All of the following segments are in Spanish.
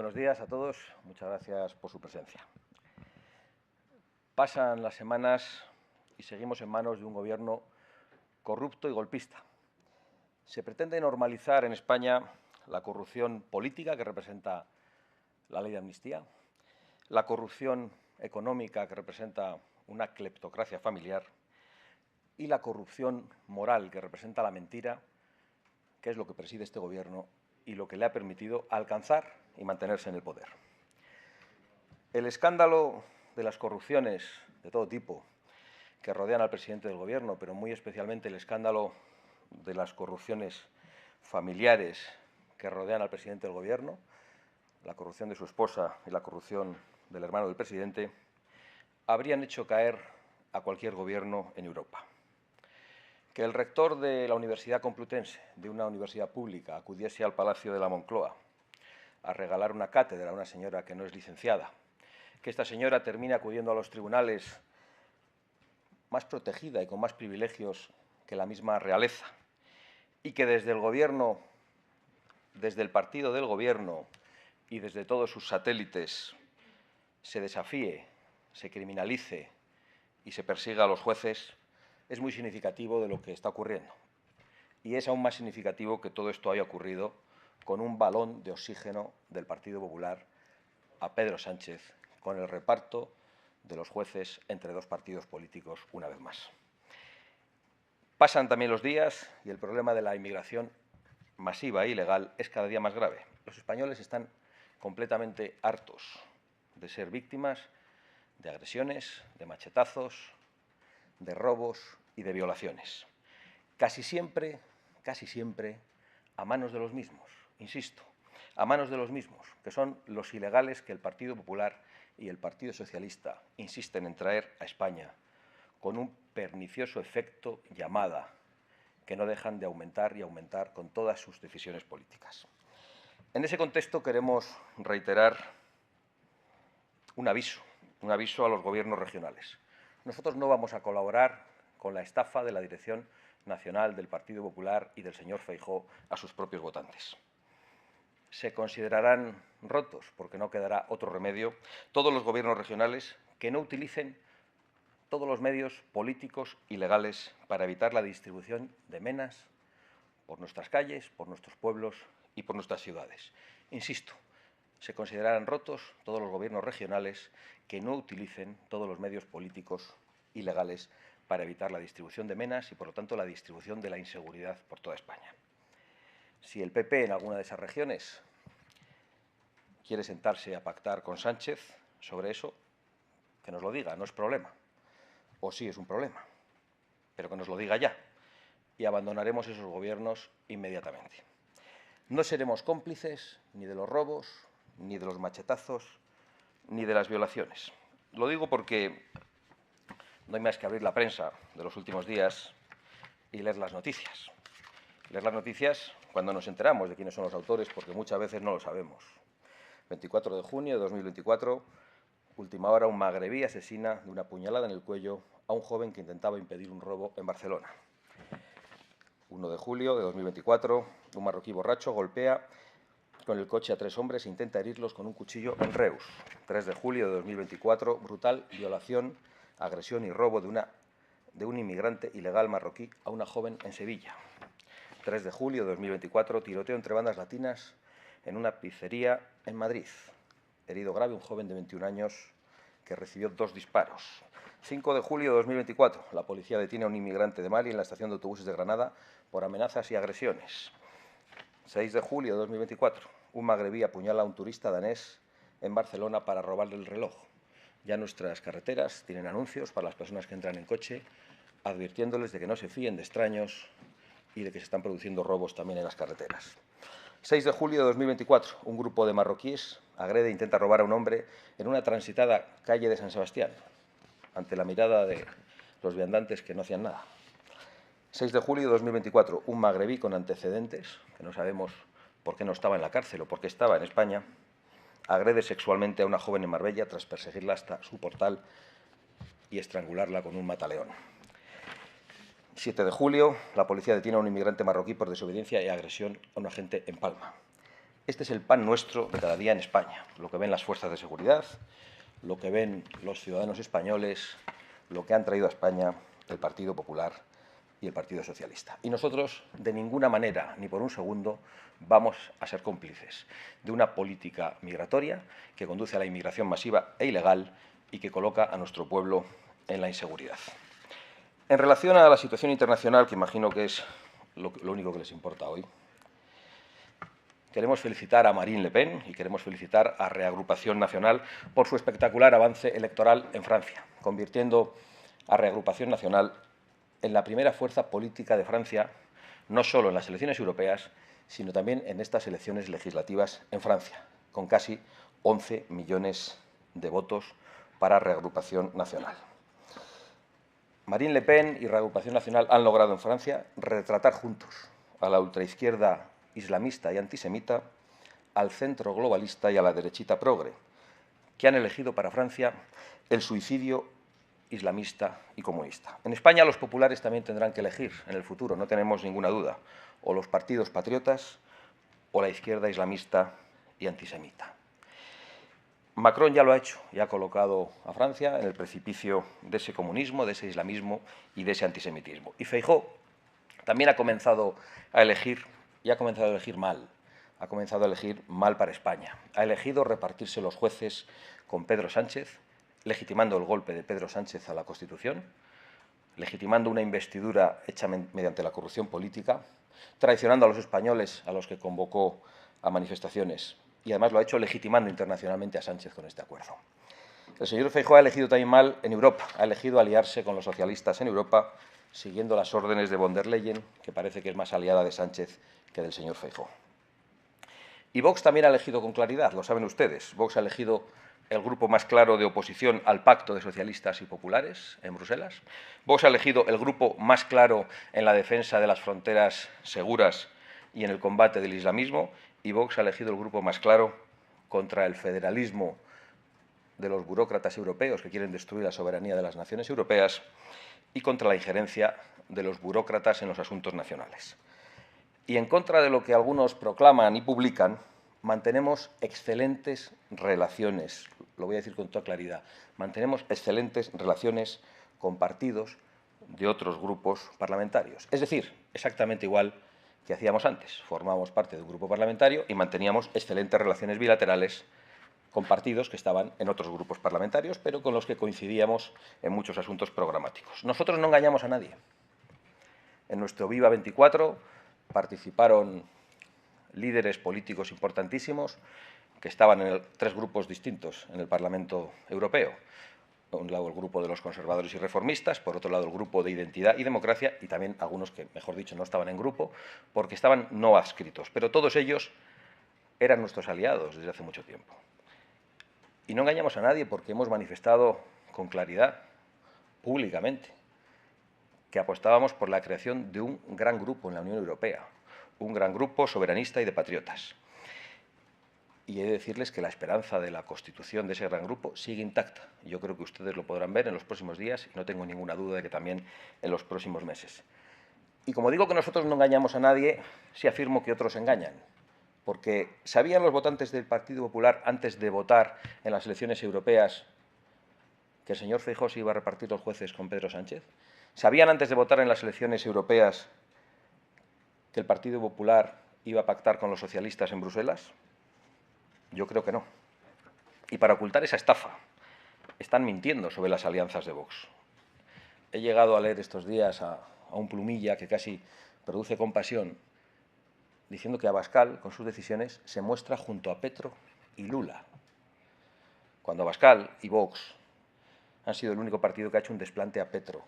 Buenos días a todos. Muchas gracias por su presencia. Pasan las semanas y seguimos en manos de un gobierno corrupto y golpista. Se pretende normalizar en España la corrupción política que representa la ley de amnistía, la corrupción económica que representa una cleptocracia familiar y la corrupción moral que representa la mentira, que es lo que preside este gobierno y lo que le ha permitido alcanzar y mantenerse en el poder. El escándalo de las corrupciones de todo tipo que rodean al presidente del Gobierno, pero muy especialmente el escándalo de las corrupciones familiares que rodean al presidente del Gobierno, la corrupción de su esposa y la corrupción del hermano del presidente, habrían hecho caer a cualquier gobierno en Europa. Que el rector de la Universidad Complutense, de una universidad pública, acudiese al Palacio de la Moncloa a regalar una cátedra a una señora que no es licenciada, que esta señora termine acudiendo a los tribunales más protegida y con más privilegios que la misma realeza, y que desde el Gobierno, desde el partido del Gobierno y desde todos sus satélites se desafíe, se criminalice y se persiga a los jueces, es muy significativo de lo que está ocurriendo. Y es aún más significativo que todo esto haya ocurrido con un balón de oxígeno del Partido Popular a Pedro Sánchez, con el reparto de los jueces entre dos partidos políticos una vez más. Pasan también los días y el problema de la inmigración masiva e ilegal es cada día más grave. Los españoles están completamente hartos de ser víctimas de agresiones, de machetazos, de robos y de violaciones. Casi siempre, a manos de los mismos, insisto, a manos de los mismos, que son los ilegales que el Partido Popular y el Partido Socialista insisten en traer a España con un pernicioso efecto llamada que no dejan de aumentar y aumentar con todas sus decisiones políticas. En ese contexto queremos reiterar un aviso a los gobiernos regionales. Nosotros no vamos a colaborar con la estafa de la Dirección Nacional del Partido Popular y del señor Feijóo a sus propios votantes. Se considerarán rotos, porque no quedará otro remedio, todos los gobiernos regionales que no utilicen todos los medios políticos y legales para evitar la distribución de menas por nuestras calles, por nuestros pueblos y por nuestras ciudades. Insisto, se considerarán rotos todos los gobiernos regionales que no utilicen todos los medios políticos y legales para evitar la distribución de menas y, por lo tanto, la distribución de la inseguridad por toda España. Si el PP en alguna de esas regiones quiere sentarse a pactar con Sánchez sobre eso, que nos lo diga, no es problema. O sí es un problema, pero que nos lo diga ya. Y abandonaremos esos gobiernos inmediatamente. No seremos cómplices ni de los robos, ni de los machetazos, ni de las violaciones. Lo digo porque no hay más que abrir la prensa de los últimos días y leer las noticias. Leer las noticias cuando nos enteramos de quiénes son los autores, porque muchas veces no lo sabemos. 24 de junio de 2024, última hora, un magrebí asesina de una puñalada en el cuello a un joven que intentaba impedir un robo en Barcelona. 1 de julio de 2024, un marroquí borracho golpea con el coche a 3 hombres e intenta herirlos con un cuchillo en Reus. 3 de julio de 2024, brutal violación, agresión y robo de un inmigrante ilegal marroquí a una joven en Sevilla. 3 de julio de 2024, tiroteo entre bandas latinas en una pizzería en Madrid. Herido grave un joven de 21 años que recibió 2 disparos. 5 de julio de 2024, la policía detiene a un inmigrante de Mali en la estación de autobuses de Granada por amenazas y agresiones. 6 de julio de 2024, un magrebí apuñala a un turista danés en Barcelona para robarle el reloj. Ya nuestras carreteras tienen anuncios para las personas que entran en coche, advirtiéndoles de que no se fíen de extraños y de que se están produciendo robos también en las carreteras. 6 de julio de 2024, un grupo de marroquíes agrede e intenta robar a un hombre en una transitada calle de San Sebastián, ante la mirada de los viandantes que no hacían nada. 6 de julio de 2024, un magrebí con antecedentes, que no sabemos por qué no estaba en la cárcel o por qué estaba en España, agrede sexualmente a una joven en Marbella tras perseguirla hasta su portal y estrangularla con un mataleón. 7 de julio, la policía detiene a un inmigrante marroquí por desobediencia y agresión a un agente en Palma. Este es el pan nuestro de cada día en España, lo que ven las fuerzas de seguridad, lo que ven los ciudadanos españoles, lo que han traído a España el Partido Popular y el Partido Socialista. Y nosotros, de ninguna manera, ni por un segundo, vamos a ser cómplices de una política migratoria que conduce a la inmigración masiva e ilegal y que coloca a nuestro pueblo en la inseguridad. En relación a la situación internacional, que imagino que es lo único que les importa hoy, queremos felicitar a Marine Le Pen y queremos felicitar a Reagrupación Nacional por su espectacular avance electoral en Francia, convirtiendo a Reagrupación Nacional en la primera fuerza política de Francia, no solo en las elecciones europeas, sino también en estas elecciones legislativas en Francia, con casi 11 millones de votos para Reagrupación Nacional. Marine Le Pen y Reagrupación Nacional han logrado en Francia retratar juntos a la ultraizquierda islamista y antisemita, al centro globalista y a la derechita progre, que han elegido para Francia el suicidio islamista y comunista. En España los populares también tendrán que elegir en el futuro, no tenemos ninguna duda, o los partidos patriotas o la izquierda islamista y antisemita. Macron ya lo ha hecho y ha colocado a Francia en el precipicio de ese comunismo, de ese islamismo y de ese antisemitismo. Y Feijóo también ha comenzado a elegir, y ha comenzado a elegir mal. Ha comenzado a elegir mal para España. Ha elegido repartirse los jueces con Pedro Sánchez, legitimando el golpe de Pedro Sánchez a la Constitución, legitimando una investidura hecha mediante la corrupción política, traicionando a los españoles a los que convocó a manifestaciones y además lo ha hecho legitimando internacionalmente a Sánchez con este acuerdo. El señor Feijóo ha elegido también mal en Europa, ha elegido aliarse con los socialistas en Europa, siguiendo las órdenes de von der Leyen, que parece que es más aliada de Sánchez que del señor Feijóo. Y Vox también ha elegido con claridad, lo saben ustedes. Vox ha elegido el grupo más claro de oposición al pacto de socialistas y populares en Bruselas. Vox ha elegido el grupo más claro en la defensa de las fronteras seguras y en el combate del islamismo. Y Vox ha elegido el grupo más claro contra el federalismo de los burócratas europeos que quieren destruir la soberanía de las naciones europeas y contra la injerencia de los burócratas en los asuntos nacionales. Y en contra de lo que algunos proclaman y publican, mantenemos excelentes relaciones, lo voy a decir con toda claridad, mantenemos excelentes relaciones con partidos de otros grupos parlamentarios. Es decir, exactamente igual que hacíamos antes. Formamos parte de un grupo parlamentario y manteníamos excelentes relaciones bilaterales con partidos que estaban en otros grupos parlamentarios, pero con los que coincidíamos en muchos asuntos programáticos. Nosotros no engañamos a nadie. En nuestro Viva 24 participaron líderes políticos importantísimos que estaban en tres grupos distintos en el Parlamento Europeo. Por un lado el grupo de los conservadores y reformistas, por otro lado el grupo de Identidad y Democracia y también algunos que, mejor dicho, no estaban en grupo porque estaban no adscritos. Pero todos ellos eran nuestros aliados desde hace mucho tiempo. Y no engañamos a nadie porque hemos manifestado con claridad, públicamente, que apostábamos por la creación de un gran grupo en la Unión Europea, un gran grupo soberanista y de patriotas. Y he de decirles que la esperanza de la constitución de ese gran grupo sigue intacta. Yo creo que ustedes lo podrán ver en los próximos días y no tengo ninguna duda de que también en los próximos meses. Y como digo que nosotros no engañamos a nadie, sí afirmo que otros engañan. Porque ¿sabían los votantes del Partido Popular antes de votar en las elecciones europeas que el señor Feijóo se iba a repartir los jueces con Pedro Sánchez? ¿Sabían antes de votar en las elecciones europeas que el Partido Popular iba a pactar con los socialistas en Bruselas? Yo creo que no. Y para ocultar esa estafa, están mintiendo sobre las alianzas de Vox. He llegado a leer estos días a un plumilla que casi produce compasión, diciendo que Abascal, con sus decisiones, se muestra junto a Petro y Lula. Cuando Abascal y Vox han sido el único partido que ha hecho un desplante a Petro,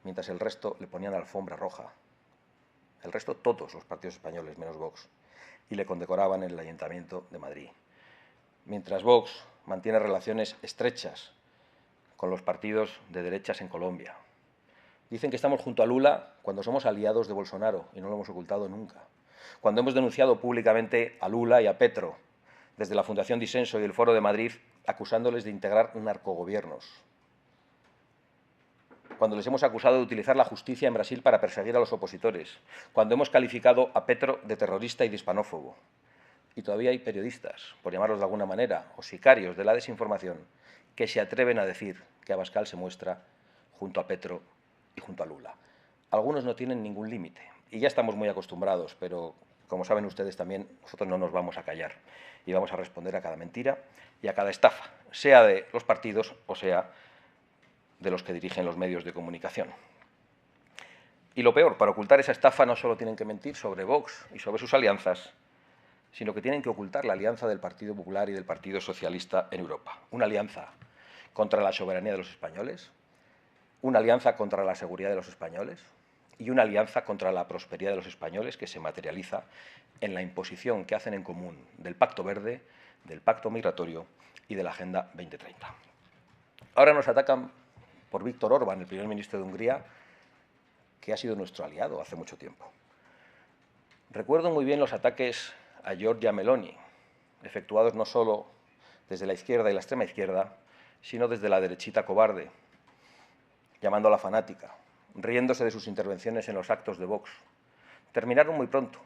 mientras el resto le ponían alfombra roja. El resto, todos los partidos españoles, menos Vox, y le condecoraban en el Ayuntamiento de Madrid. Mientras Vox mantiene relaciones estrechas con los partidos de derechas en Colombia. Dicen que estamos junto a Lula cuando somos aliados de Bolsonaro, y no lo hemos ocultado nunca. Cuando hemos denunciado públicamente a Lula y a Petro, desde la Fundación Disenso y el Foro de Madrid, acusándoles de integrar narcogobiernos. Cuando les hemos acusado de utilizar la justicia en Brasil para perseguir a los opositores, cuando hemos calificado a Petro de terrorista y de hispanófobo, Y todavía hay periodistas, por llamarlos de alguna manera, o sicarios de la desinformación, que se atreven a decir que Abascal se muestra junto a Petro y junto a Lula. Algunos no tienen ningún límite y ya estamos muy acostumbrados, pero como saben ustedes también, nosotros no nos vamos a callar y vamos a responder a cada mentira y a cada estafa, sea de los partidos o sea de los que dirigen los medios de comunicación. Y lo peor, para ocultar esa estafa no solo tienen que mentir sobre Vox y sobre sus alianzas, sino que tienen que ocultar la alianza del Partido Popular y del Partido Socialista en Europa. Una alianza contra la soberanía de los españoles, una alianza contra la seguridad de los españoles y una alianza contra la prosperidad de los españoles que se materializa en la imposición que hacen en común del Pacto Verde, del Pacto Migratorio y de la Agenda 2030. Ahora nos atacan por Víktor Orbán, el primer ministro de Hungría, que ha sido nuestro aliado hace mucho tiempo. Recuerdo muy bien los ataques a Giorgia Meloni, efectuados no solo desde la izquierda y la extrema izquierda, sino desde la derechita cobarde, llamándola fanática, riéndose de sus intervenciones en los actos de Vox. Terminaron muy pronto,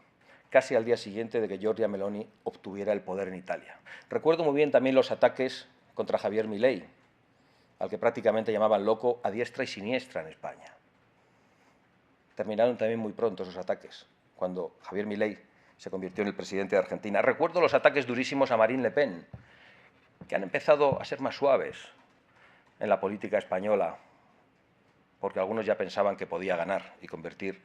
casi al día siguiente de que Giorgia Meloni obtuviera el poder en Italia. Recuerdo muy bien también los ataques contra Javier Milei, al que prácticamente llamaban loco a diestra y siniestra en España. Terminaron también muy pronto esos ataques, cuando Javier Milei se convirtió en el presidente de Argentina. Recuerdo los ataques durísimos a Marine Le Pen, que han empezado a ser más suaves en la política española, porque algunos ya pensaban que podía ganar y convertir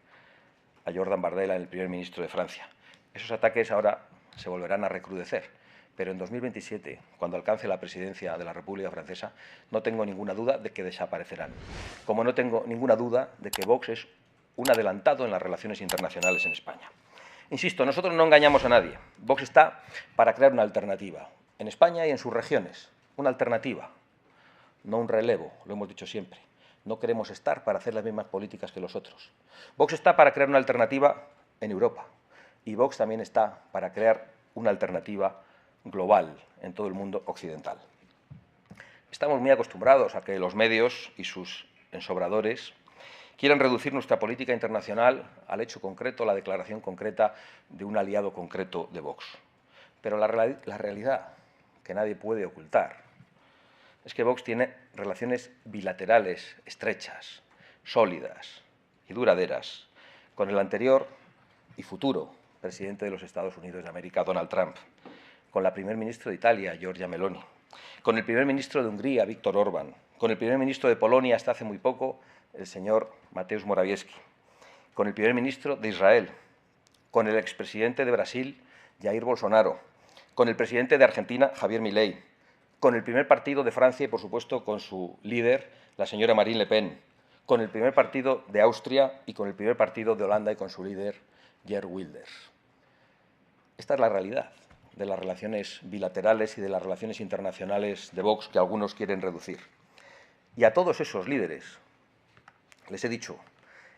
a Jordan Bardella en el primer ministro de Francia. Esos ataques ahora se volverán a recrudecer, pero en 2027, cuando alcance la presidencia de la República Francesa, no tengo ninguna duda de que desaparecerán, como no tengo ninguna duda de que Vox es un adelantado en las relaciones internacionales en España. Insisto, nosotros no engañamos a nadie. Vox está para crear una alternativa, en España y en sus regiones, una alternativa, no un relevo, lo hemos dicho siempre. No queremos estar para hacer las mismas políticas que los otros. Vox está para crear una alternativa en Europa y Vox también está para crear una alternativa global en todo el mundo occidental. Estamos muy acostumbrados a que los medios y sus ensobradores quieran reducir nuestra política internacional al hecho concreto, la declaración concreta de un aliado concreto de Vox. Pero la realidad, que nadie puede ocultar, es que Vox tiene relaciones bilaterales estrechas, sólidas y duraderas con el anterior y futuro presidente de los Estados Unidos de América, Donald Trump, con la primer ministra de Italia, Giorgia Meloni, con el primer ministro de Hungría, Víktor Orbán, con el primer ministro de Polonia hasta hace muy poco, el señor Mateusz Morawiecki, con el primer ministro de Israel, con el expresidente de Brasil, Jair Bolsonaro, con el presidente de Argentina, Javier Milei, con el primer partido de Francia y, por supuesto, con su líder, la señora Marine Le Pen, con el primer partido de Austria y con el primer partido de Holanda y con su líder, Geert Wilders. Esta es la realidad de las relaciones bilaterales y de las relaciones internacionales de Vox que algunos quieren reducir. Y a todos esos líderes les he dicho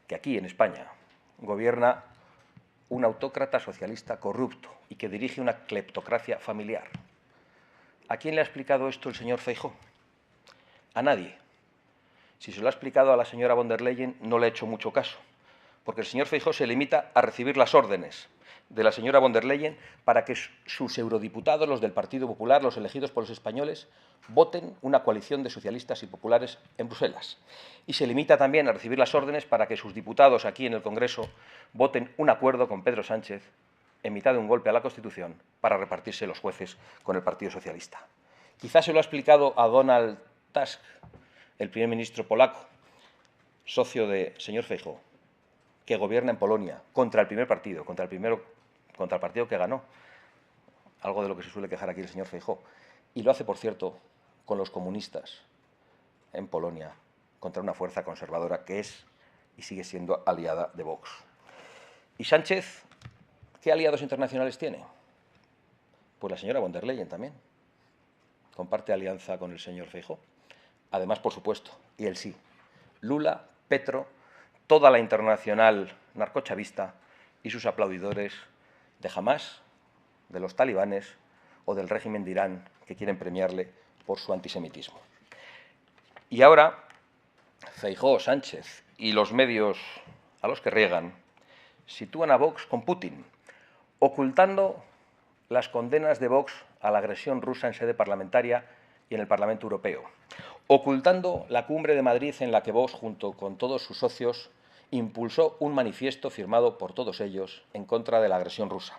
que aquí, en España, gobierna un autócrata socialista corrupto y que dirige una cleptocracia familiar. ¿A quién le ha explicado esto el señor Feijóo? A nadie. Si se lo ha explicado a la señora von der Leyen, no le ha hecho mucho caso, porque el señor Feijóo se limita a recibir las órdenes de la señora von der Leyen para que sus eurodiputados, los del Partido Popular, los elegidos por los españoles, voten una coalición de socialistas y populares en Bruselas. Y se limita también a recibir las órdenes para que sus diputados aquí en el Congreso voten un acuerdo con Pedro Sánchez en mitad de un golpe a la Constitución para repartirse los jueces con el Partido Socialista. Quizás se lo ha explicado a Donald Tusk, el primer ministro polaco, socio de señor Feijóo, que gobierna en Polonia contra el primer partido, contra el partido que ganó, algo de lo que se suele quejar aquí el señor Feijóo, y lo hace, por cierto, con los comunistas en Polonia, contra una fuerza conservadora que es y sigue siendo aliada de Vox. Y Sánchez, ¿qué aliados internacionales tiene? Pues la señora von der Leyen también. Comparte alianza con el señor Feijóo. Además, por supuesto, y él sí, Lula, Petro, toda la internacional narcochavista y sus aplaudidores de Hamás, de los talibanes o del régimen de Irán que quieren premiarle por su antisemitismo. Y ahora, Feijóo, Sánchez y los medios a los que riegan sitúan a Vox con Putin, ocultando las condenas de Vox a la agresión rusa en sede parlamentaria y en el Parlamento Europeo, ocultando la cumbre de Madrid en la que Vox, junto con todos sus socios, impulsó un manifiesto firmado por todos ellos en contra de la agresión rusa,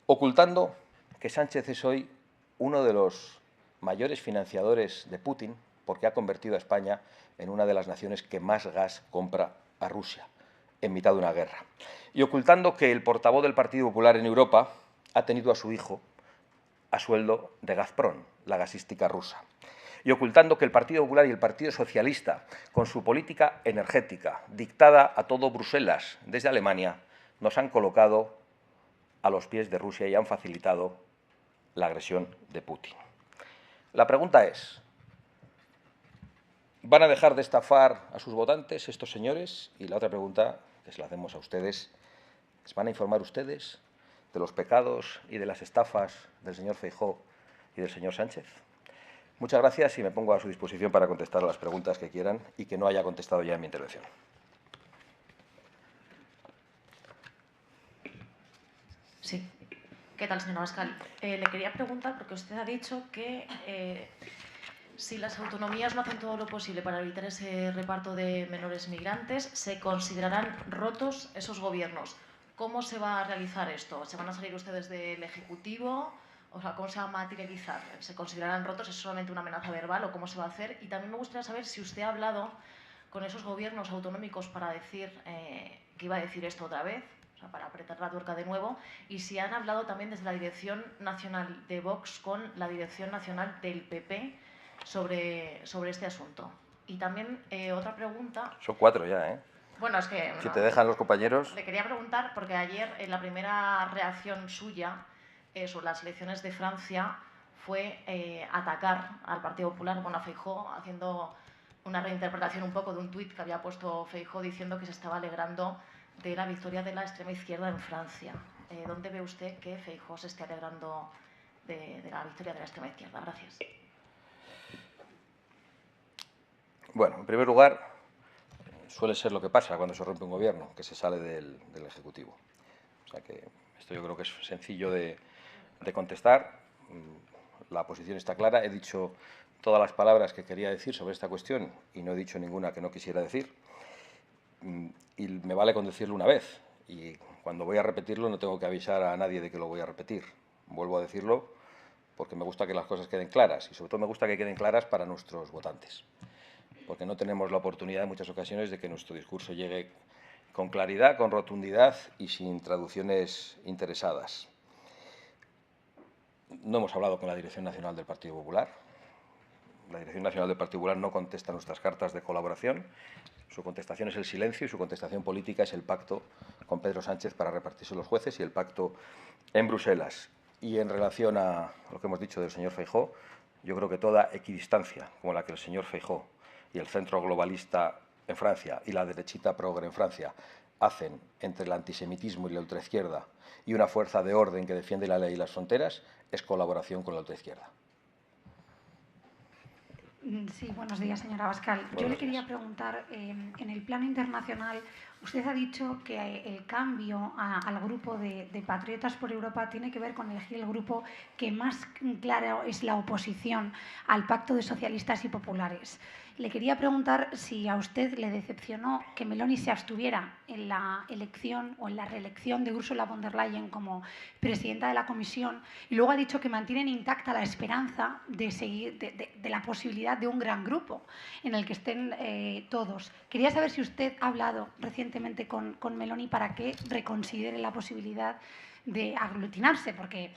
ocultando que Sánchez es hoy uno de los mayores financiadores de Putin porque ha convertido a España en una de las naciones que más gas compra a Rusia en mitad de una guerra, y ocultando que el portavoz del Partido Popular en Europa ha tenido a su hijo a sueldo de Gazprom, la gasística rusa, y ocultando que el Partido Popular y el Partido Socialista, con su política energética dictada a todo Bruselas desde Alemania, nos han colocado a los pies de Rusia y han facilitado la agresión de Putin. La pregunta es, ¿van a dejar de estafar a sus votantes estos señores? Y la otra pregunta, que se la hacemos a ustedes, ¿les van a informar ustedes de los pecados y de las estafas del señor Feijóo y del señor Sánchez? Muchas gracias y me pongo a su disposición para contestar a las preguntas que quieran y que no haya contestado ya en mi intervención. Sí. ¿Qué tal, señor Abascal? Le quería preguntar, porque usted ha dicho que si las autonomías no hacen todo lo posible para evitar ese reparto de menores migrantes, se considerarán rotos esos gobiernos. ¿Cómo se va a realizar esto? ¿Se van a salir ustedes del Ejecutivo? O sea, ¿cómo se va a materializar? ¿Se considerarán rotos? ¿Es solamente una amenaza verbal o cómo se va a hacer? Y también me gustaría saber si usted ha hablado con esos gobiernos autonómicos para decir que iba a decir esto otra vez, o sea, para apretar la tuerca de nuevo, y si han hablado también desde la Dirección Nacional de Vox con la Dirección Nacional del PP sobre este asunto. Y también otra pregunta... Son 4 ya, ¿eh? Bueno, es que... Si te dejan los compañeros... Le quería preguntar, porque ayer la primera reacción suya sobre las elecciones de Francia fue atacar al Partido Popular, bueno, a Feijóo, haciendo una reinterpretación un poco de un tuit que había puesto Feijóo diciendo que se estaba alegrando de la victoria de la extrema izquierda en Francia. ¿Dónde ve usted que Feijóo se esté alegrando de la victoria de la extrema izquierda? Gracias. Bueno, en primer lugar, suele ser lo que pasa cuando se rompe un gobierno, que se sale del Ejecutivo. O sea que esto yo creo que es sencillo de contestar. La posición está clara. He dicho todas las palabras que quería decir sobre esta cuestión y no he dicho ninguna que no quisiera decir. Y me vale con decirlo una vez. Y cuando voy a repetirlo no tengo que avisar a nadie de que lo voy a repetir. Vuelvo a decirlo porque me gusta que las cosas queden claras y sobre todo me gusta que queden claras para nuestros votantes. Porque no tenemos la oportunidad en muchas ocasiones de que nuestro discurso llegue con claridad, con rotundidad y sin traducciones interesadas. No hemos hablado con la Dirección Nacional del Partido Popular. La Dirección Nacional del Partido Popular no contesta nuestras cartas de colaboración. Su contestación es el silencio y su contestación política es el pacto con Pedro Sánchez para repartirse los jueces y el pacto en Bruselas. Y en relación a lo que hemos dicho del señor Feijóo, yo creo que toda equidistancia como la que el señor Feijóo y el centro globalista en Francia y la derechita progre en Francia hacen entre el antisemitismo y la ultraizquierda y una fuerza de orden que defiende la ley y las fronteras es colaboración con la ultraizquierda. Sí, buenos días, señora Abascal. Yo le quería preguntar, en el plano internacional, usted ha dicho que el cambio al grupo de Patriotas por Europa tiene que ver con elegir el grupo que más claro es la oposición al pacto de socialistas y populares. Le quería preguntar si a usted le decepcionó que Meloni se abstuviera en la elección o en la reelección de Ursula von der Leyen como presidenta de la Comisión y luego ha dicho que mantienen intacta la esperanza de seguir de la posibilidad de un gran grupo en el que estén todos. Quería saber si usted ha hablado recientemente con Meloni para que reconsidere la posibilidad de aglutinarse, porque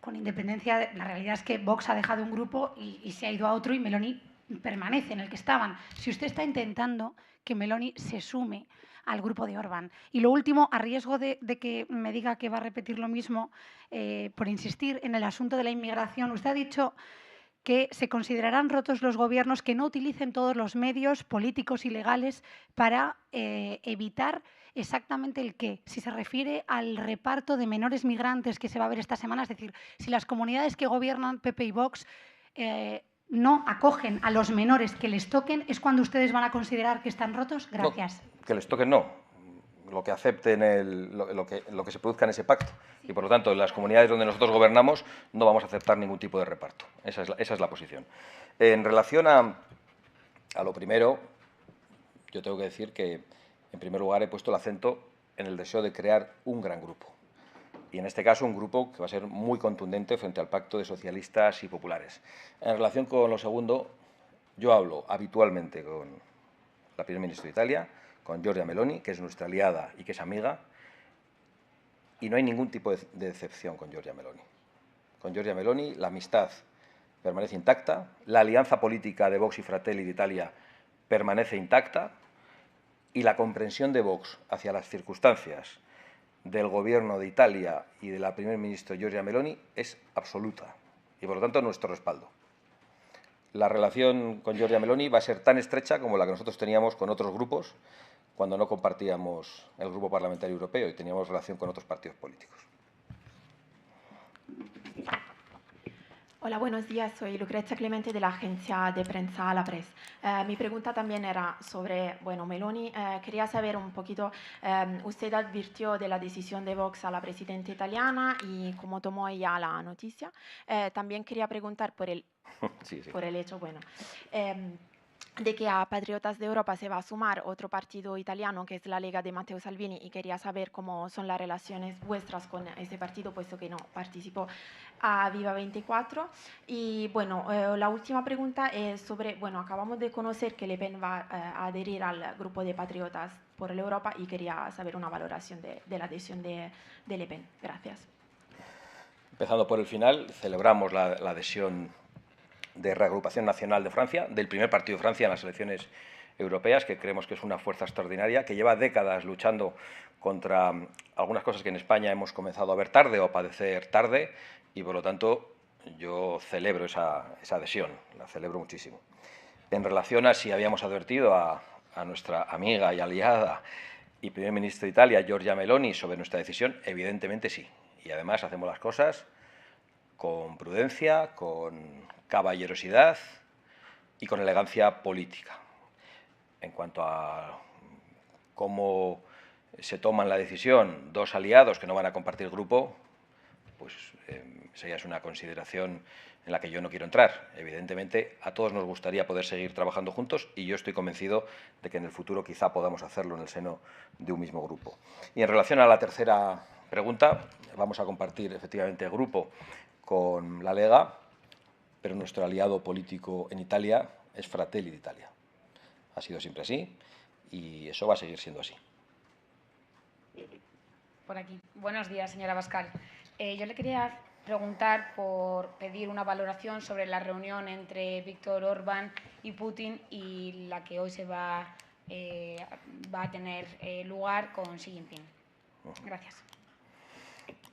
con independencia, la realidad es que Vox ha dejado un grupo y se ha ido a otro y Meloni permanece en el que estaban. Si usted está intentando que Meloni se sume al grupo de Orbán. Y lo último, a riesgo de que me diga que va a repetir lo mismo, por insistir en el asunto de la inmigración, usted ha dicho que se considerarán rotos los gobiernos que no utilicen todos los medios políticos y legales para evitar exactamente el qué. Si se refiere al reparto de menores migrantes que se va a ver esta semana, es decir, si las comunidades que gobiernan PP y Vox no acogen a los menores que les toquen, ¿es cuando ustedes van a considerar que están rotos? Gracias. No, que les toquen no. lo que acepten, lo que se produzca en ese pacto. Y, por lo tanto, en las comunidades donde nosotros gobernamos no vamos a aceptar ningún tipo de reparto. Esa es la posición. En relación a lo primero, yo tengo que decir que, en primer lugar, he puesto el acento en el deseo de crear un gran grupo. Y, en este caso, un grupo que va a ser muy contundente frente al pacto de socialistas y populares. En relación con lo segundo, yo hablo habitualmente con la primera ministra de Italia, con Giorgia Meloni, que es nuestra aliada y que es amiga, y no hay ningún tipo de decepción con Giorgia Meloni. Con Giorgia Meloni la amistad permanece intacta, la alianza política de Vox y Fratelli d'Italia permanece intacta y la comprensión de Vox hacia las circunstancias del Gobierno de Italia y de la primer ministra Giorgia Meloni es absoluta y, por lo tanto, nuestro respaldo. La relación con Giorgia Meloni va a ser tan estrecha como la que nosotros teníamos con otros grupos cuando no compartíamos el Grupo Parlamentario Europeo y teníamos relación con otros partidos políticos. Hola, buenos días. Soy Lucrezia Clemente de la agencia de prensa La Press. Mi pregunta también era sobre, Meloni. Quería saber un poquito, usted advirtió de la decisión de Vox a la presidenta italiana y cómo tomó ella la noticia. También quería preguntar por el hecho, de que a Patriotas de Europa se va a sumar otro partido italiano que es la Lega de Matteo Salvini y quería saber cómo son las relaciones vuestras con ese partido, puesto que no participó a Viva 24. Y la última pregunta es sobre, acabamos de conocer que Le Pen va a adherir al grupo de Patriotas por la Europa y quería saber una valoración de la adhesión de Le Pen. Gracias. Empezando por el final, celebramos la adhesión de Reagrupación Nacional de Francia, del primer partido de Francia en las elecciones europeas, que creemos que es una fuerza extraordinaria, que lleva décadas luchando contra algunas cosas que en España hemos comenzado a ver tarde o a padecer tarde, y por lo tanto yo celebro esa adhesión, la celebro muchísimo. En relación a si habíamos advertido a nuestra amiga y aliada y primer ministro de Italia, Giorgia Meloni, sobre nuestra decisión, evidentemente sí. Y además hacemos las cosas con prudencia, con caballerosidad y con elegancia política. En cuanto a cómo se toman la decisión dos aliados que no van a compartir grupo, pues esa ya es una consideración en la que yo no quiero entrar. Evidentemente, a todos nos gustaría poder seguir trabajando juntos y yo estoy convencido de que en el futuro quizá podamos hacerlo en el seno de un mismo grupo. Y en relación a la tercera pregunta, vamos a compartir efectivamente grupo con la Lega, pero nuestro aliado político en Italia es Fratelli d'Italia. Ha sido siempre así y eso va a seguir siendo así. Por aquí. Buenos días, señora Abascal. Yo le quería preguntar por pedir una valoración sobre la reunión entre Víctor Orbán y Putin y la que hoy va a tener lugar con Xi Jinping. Gracias.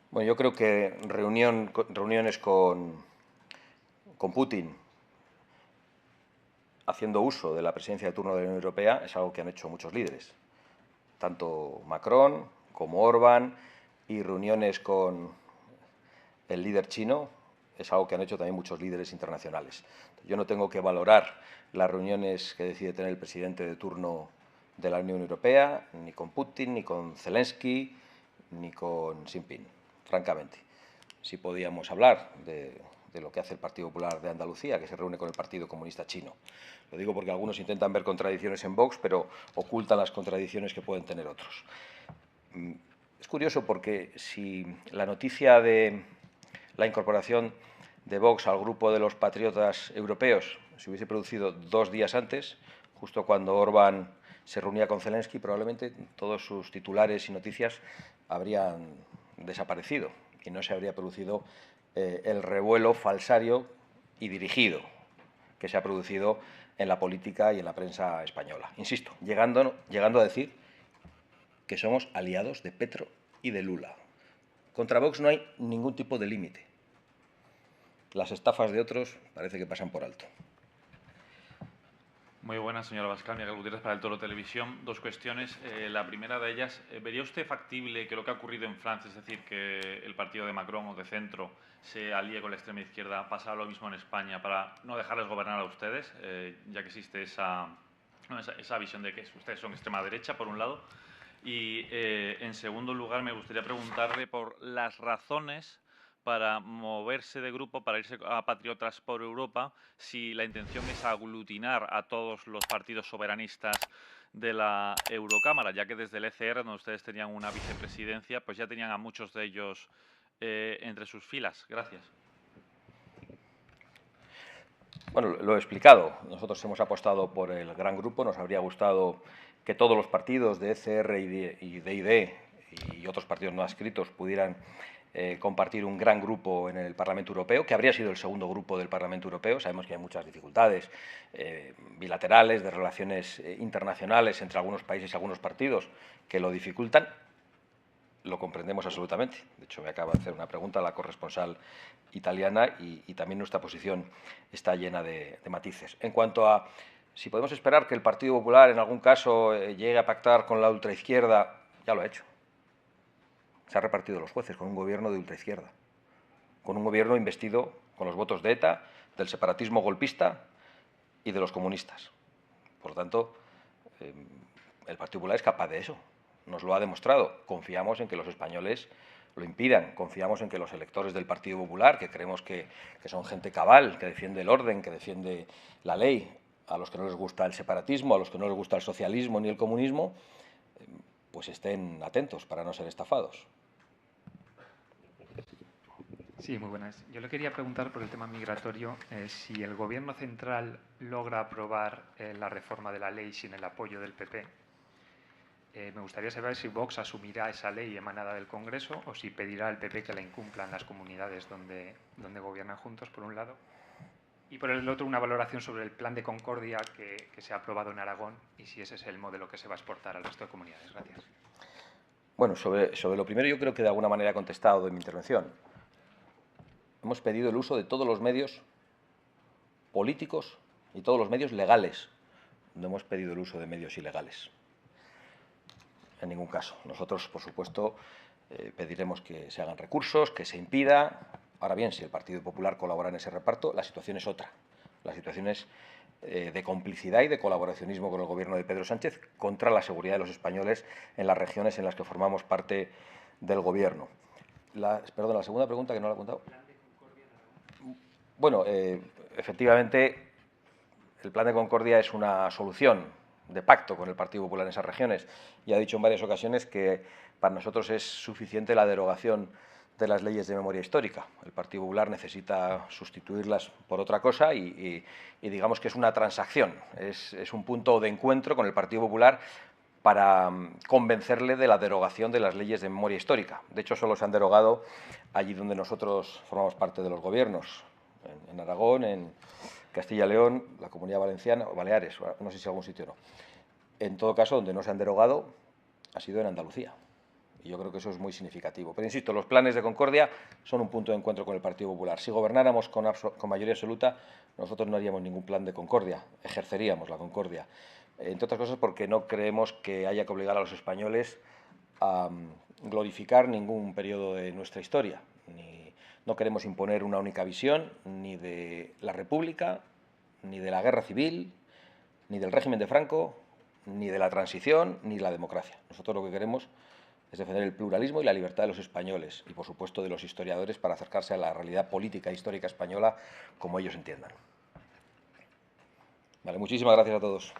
Bueno, yo creo que reuniones con Putin haciendo uso de la presidencia de turno de la Unión Europea es algo que han hecho muchos líderes, tanto Macron como Orbán, y reuniones con el líder chino es algo que han hecho también muchos líderes internacionales. Yo no tengo que valorar las reuniones que decide tener el presidente de turno de la Unión Europea, ni con Putin, ni con Zelensky, ni con Xi Jinping, francamente. Sí podíamos hablar de lo que hace el Partido Popular de Andalucía, que se reúne con el Partido Comunista Chino. Lo digo porque algunos intentan ver contradicciones en Vox, pero ocultan las contradicciones que pueden tener otros. Es curioso porque si la noticia de la incorporación de Vox al grupo de los patriotas europeos se hubiese producido 2 días antes, justo cuando Orbán se reunía con Zelensky, probablemente todos sus titulares y noticias habrían desaparecido y no se habría producido el revuelo falsario y dirigido que se ha producido en la política y en la prensa española. Insisto, llegando a decir que somos aliados de Petro y de Lula. Contra Vox no hay ningún tipo de límite. Las estafas de otros parece que pasan por alto. Muy buenas, señora Abascal. Miguel Gutiérrez para el Toro Televisión. 2 cuestiones. La primera de ellas, ¿vería usted factible que lo que ha ocurrido en Francia, es decir, que el partido de Macron o de centro se alíe con la extrema izquierda, pasara lo mismo en España para no dejarles gobernar a ustedes, ya que existe esa visión de que ustedes son extrema derecha, por un lado? Y, en segundo lugar, me gustaría preguntarle por las razones para moverse de grupo, para irse a Patriotas por Europa, si la intención es aglutinar a todos los partidos soberanistas de la Eurocámara, ya que desde el ECR, donde ustedes tenían una vicepresidencia, pues ya tenían a muchos de ellos entre sus filas. Gracias. Bueno, lo he explicado. Nosotros hemos apostado por el gran grupo. Nos habría gustado que todos los partidos de ECR y de ID y otros partidos no adscritos pudieran compartir un gran grupo en el Parlamento Europeo, que habría sido el segundo grupo del Parlamento Europeo. Sabemos que hay muchas dificultades bilaterales, de relaciones internacionales entre algunos países y algunos partidos que lo dificultan. Lo comprendemos absolutamente. De hecho, me acaba de hacer una pregunta la corresponsal italiana y también nuestra posición está llena de matices. En cuanto a si podemos esperar que el Partido Popular en algún caso llegue a pactar con la ultraizquierda, ya lo ha hecho. Se ha repartido los jueces con un gobierno de ultraizquierda, con un gobierno investido con los votos de ETA, del separatismo golpista y de los comunistas. Por lo tanto, el Partido Popular es capaz de eso. Nos lo ha demostrado. Confiamos en que los españoles lo impidan. Confiamos en que los electores del Partido Popular, que creemos que son gente cabal, que defiende el orden, que defiende la ley, a los que no les gusta el separatismo, a los que no les gusta el socialismo ni el comunismo, pues estén atentos para no ser estafados. Sí, muy buenas. Yo le quería preguntar por el tema migratorio, si el Gobierno central logra aprobar la reforma de la ley sin el apoyo del PP. Me gustaría saber si Vox asumirá esa ley emanada del Congreso o si pedirá al PP que la incumplan las comunidades donde gobiernan juntos, por un lado. Y por el otro, una valoración sobre el plan de concordia que se ha aprobado en Aragón y si ese es el modelo que se va a exportar al resto de comunidades. Gracias. Bueno, sobre lo primero yo creo que de alguna manera he contestado en mi intervención. Hemos pedido el uso de todos los medios políticos y todos los medios legales. No hemos pedido el uso de medios ilegales. En ningún caso. Nosotros, por supuesto, pediremos que se hagan recursos, que se impida. Ahora bien, si el Partido Popular colabora en ese reparto, la situación es otra. La situación es de complicidad y de colaboracionismo con el Gobierno de Pedro Sánchez contra la seguridad de los españoles en las regiones en las que formamos parte del Gobierno. Perdón, la segunda pregunta que no la he apuntado. Bueno, efectivamente, el Plan de Concordia es una solución de pacto con el Partido Popular en esas regiones. Ya he dicho en varias ocasiones que para nosotros es suficiente la derogación de las leyes de memoria histórica. El Partido Popular necesita sustituirlas por otra cosa y digamos que es una transacción, es un punto de encuentro con el Partido Popular para convencerle de la derogación de las leyes de memoria histórica. De hecho, solo se han derogado allí donde nosotros formamos parte de los gobiernos, en Aragón, en Castilla y León, la Comunidad Valenciana o Baleares, no sé si algún sitio no. En todo caso, donde no se han derogado ha sido en Andalucía. Y yo creo que eso es muy significativo. Pero insisto, los planes de concordia son un punto de encuentro con el Partido Popular. Si gobernáramos con mayoría absoluta, nosotros no haríamos ningún plan de concordia, ejerceríamos la concordia. Entre otras cosas porque no creemos que haya que obligar a los españoles a glorificar ningún periodo de nuestra historia. No queremos imponer una única visión ni de la República, ni de la Guerra Civil, ni del régimen de Franco, ni de la transición, ni de la democracia. Nosotros lo que queremos es defender el pluralismo y la libertad de los españoles y, por supuesto, de los historiadores para acercarse a la realidad política e histórica española como ellos entiendan. Vale, muchísimas gracias a todos.